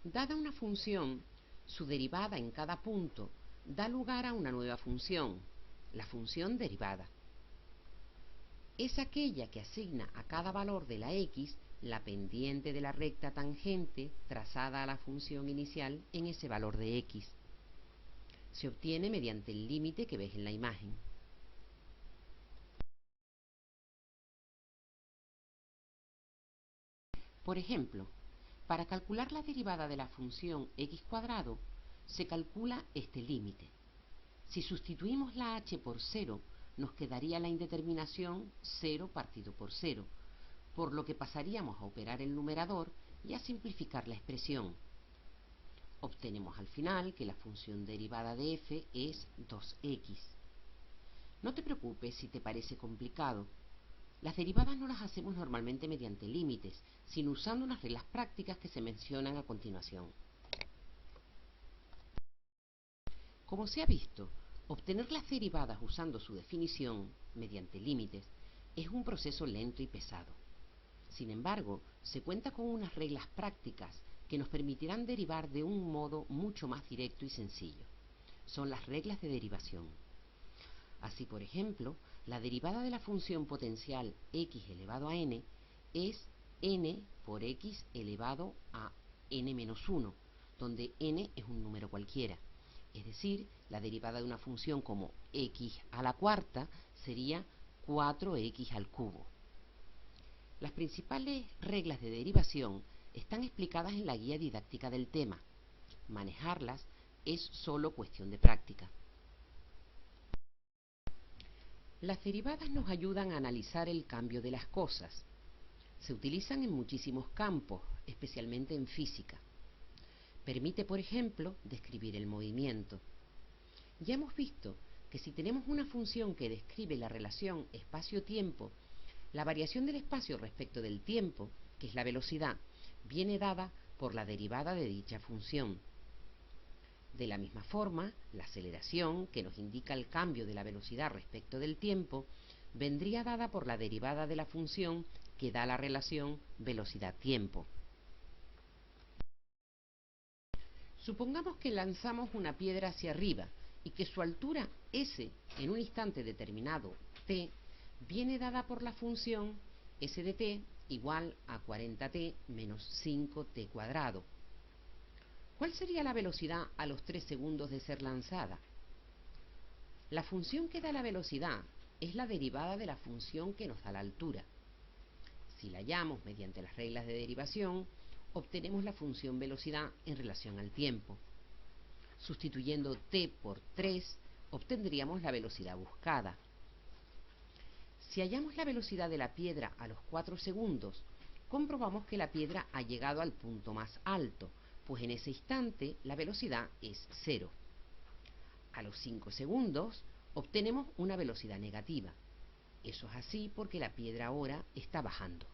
Dada una función, su derivada en cada punto da lugar a una nueva función, la función derivada. Es aquella que asigna a cada valor de la x la pendiente de la recta tangente trazada a la función inicial en ese valor de x. Se obtiene mediante el límite que ves en la imagen. Por ejemplo, para calcular la derivada de la función x cuadrado, se calcula este límite. Si sustituimos la h por 0, nos quedaría la indeterminación 0 partido por 0, por lo que pasaríamos a operar el numerador y a simplificar la expresión. Obtenemos al final que la función derivada de f es 2x. No te preocupes si te parece complicado. Las derivadas no las hacemos normalmente mediante límites, sino usando unas reglas prácticas que se mencionan a continuación. Como se ha visto, obtener las derivadas usando su definición, mediante límites, es un proceso lento y pesado. Sin embargo, se cuenta con unas reglas prácticas que nos permitirán derivar de un modo mucho más directo y sencillo. Son las reglas de derivación. Así, por ejemplo, la derivada de la función potencial x elevado a n es n por x elevado a n-1, donde n es un número cualquiera. Es decir, la derivada de una función como x a la cuarta sería 4x al cubo. Las principales reglas de derivación están explicadas en la guía didáctica del tema. Manejarlas es solo cuestión de práctica. Las derivadas nos ayudan a analizar el cambio de las cosas. Se utilizan en muchísimos campos, especialmente en física. Permite, por ejemplo, describir el movimiento. Ya hemos visto que si tenemos una función que describe la relación espacio-tiempo, la variación del espacio respecto del tiempo, que es la velocidad, viene dada por la derivada de dicha función. De la misma forma, la aceleración, que nos indica el cambio de la velocidad respecto del tiempo, vendría dada por la derivada de la función que da la relación velocidad-tiempo. Supongamos que lanzamos una piedra hacia arriba y que su altura s en un instante determinado t viene dada por la función s de t igual a 40t menos 5t cuadrado. ¿Cuál sería la velocidad a los 3 segundos de ser lanzada? La función que da la velocidad es la derivada de la función que nos da la altura. Si la hallamos mediante las reglas de derivación, obtenemos la función velocidad en relación al tiempo. Sustituyendo t por 3, obtendríamos la velocidad buscada. Si hallamos la velocidad de la piedra a los 4 segundos, comprobamos que la piedra ha llegado al punto más alto, pues en ese instante la velocidad es 0. A los 5 segundos obtenemos una velocidad negativa. Eso es así porque la piedra ahora está bajando.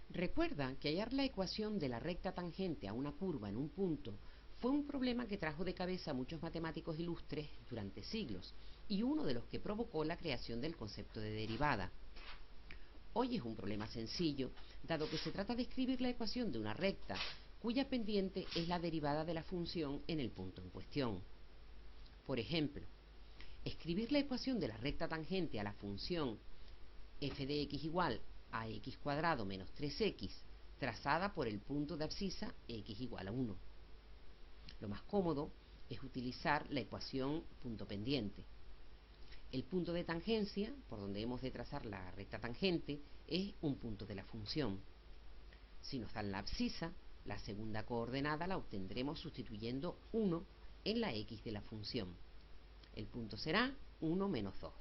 Recuerda que hallar la ecuación de la recta tangente a una curva en un punto fue un problema que trajo de cabeza a muchos matemáticos ilustres durante siglos y uno de los que provocó la creación del concepto de derivada. Hoy es un problema sencillo, dado que se trata de escribir la ecuación de una recta cuya pendiente es la derivada de la función en el punto en cuestión. Por ejemplo, escribir la ecuación de la recta tangente a la función f de x igual a x cuadrado menos 3x, trazada por el punto de abscisa x igual a 1. Lo más cómodo es utilizar la ecuación punto pendiente. El punto de tangencia, por donde hemos de trazar la recta tangente, es un punto de la función. Si nos dan la abscisa, la segunda coordenada la obtendremos sustituyendo 1 en la x de la función. El punto será 1 menos 2.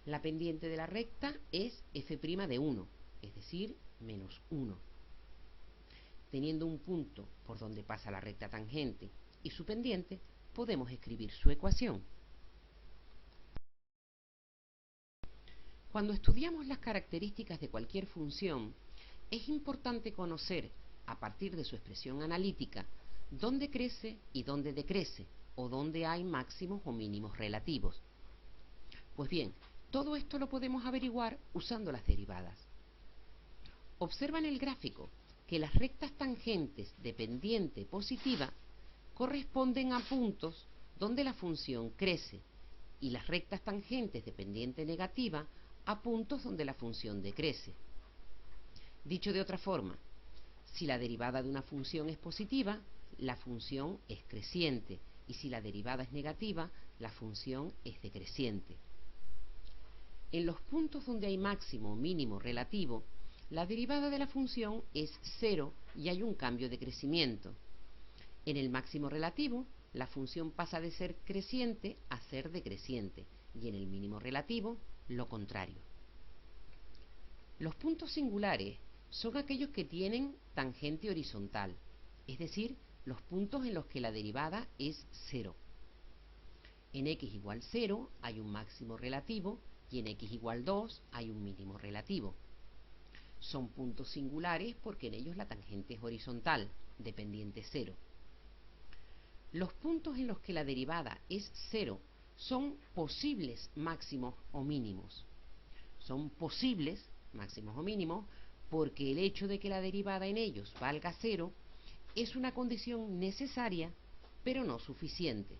La pendiente de la recta es f' de 1, es decir, menos 1. Teniendo un punto por donde pasa la recta tangente y su pendiente, podemos escribir su ecuación. Cuando estudiamos las características de cualquier función, es importante conocer, a partir de su expresión analítica, dónde crece y dónde decrece, o dónde hay máximos o mínimos relativos. Pues bien, todo esto lo podemos averiguar usando las derivadas. Observa en el gráfico que las rectas tangentes de pendiente positiva corresponden a puntos donde la función crece y las rectas tangentes de pendiente negativa a puntos donde la función decrece. Dicho de otra forma, si la derivada de una función es positiva, la función es creciente, y si la derivada es negativa, la función es decreciente. En los puntos donde hay máximo o mínimo relativo, la derivada de la función es cero y hay un cambio de crecimiento. En el máximo relativo, la función pasa de ser creciente a ser decreciente, y en el mínimo relativo, lo contrario. Los puntos singulares son aquellos que tienen tangente horizontal, es decir, los puntos en los que la derivada es cero. En x igual 0 hay un máximo relativo y en x igual 2 hay un mínimo relativo. Son puntos singulares porque en ellos la tangente es horizontal, de pendiente 0. Los puntos en los que la derivada es 0 son posibles máximos o mínimos. Son posibles máximos o mínimos porque el hecho de que la derivada en ellos valga 0 es una condición necesaria, pero no suficiente.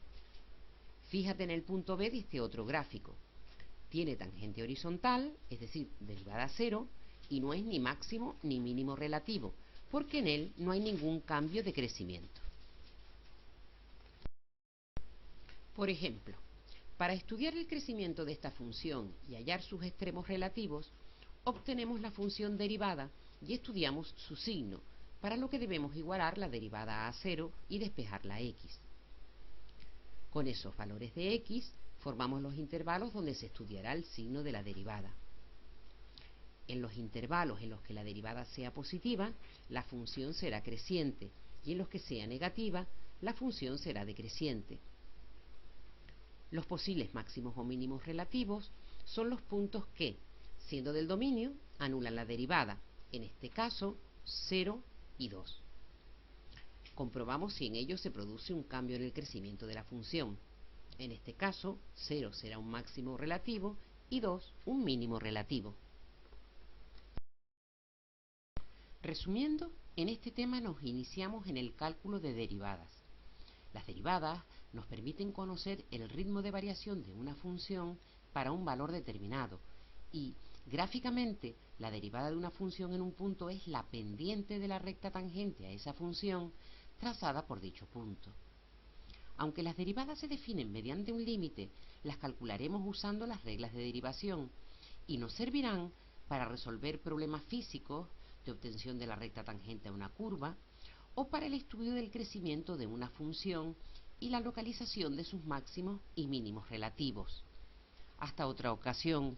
Fíjate en el punto B de este otro gráfico. Tiene tangente horizontal, es decir, derivada 0, y no es ni máximo ni mínimo relativo, porque en él no hay ningún cambio de crecimiento. Por ejemplo, para estudiar el crecimiento de esta función y hallar sus extremos relativos, obtenemos la función derivada y estudiamos su signo, para lo que debemos igualar la derivada a 0 y despejar la x. Con esos valores de x, formamos los intervalos donde se estudiará el signo de la derivada. En los intervalos en los que la derivada sea positiva, la función será creciente, y en los que sea negativa, la función será decreciente. Los posibles máximos o mínimos relativos son los puntos que, siendo del dominio, anulan la derivada, en este caso 0 y 2. Comprobamos si en ellos se produce un cambio en el crecimiento de la función. En este caso, 0 será un máximo relativo y 2 un mínimo relativo. Resumiendo, en este tema nos iniciamos en el cálculo de derivadas. Las derivadas nos permiten conocer el ritmo de variación de una función para un valor determinado y, gráficamente, la derivada de una función en un punto es la pendiente de la recta tangente a esa función trazada por dicho punto. Aunque las derivadas se definen mediante un límite, las calcularemos usando las reglas de derivación y nos servirán para resolver problemas físicos de obtención de la recta tangente a una curva o para el estudio del crecimiento de una función y la localización de sus máximos y mínimos relativos. Hasta otra ocasión.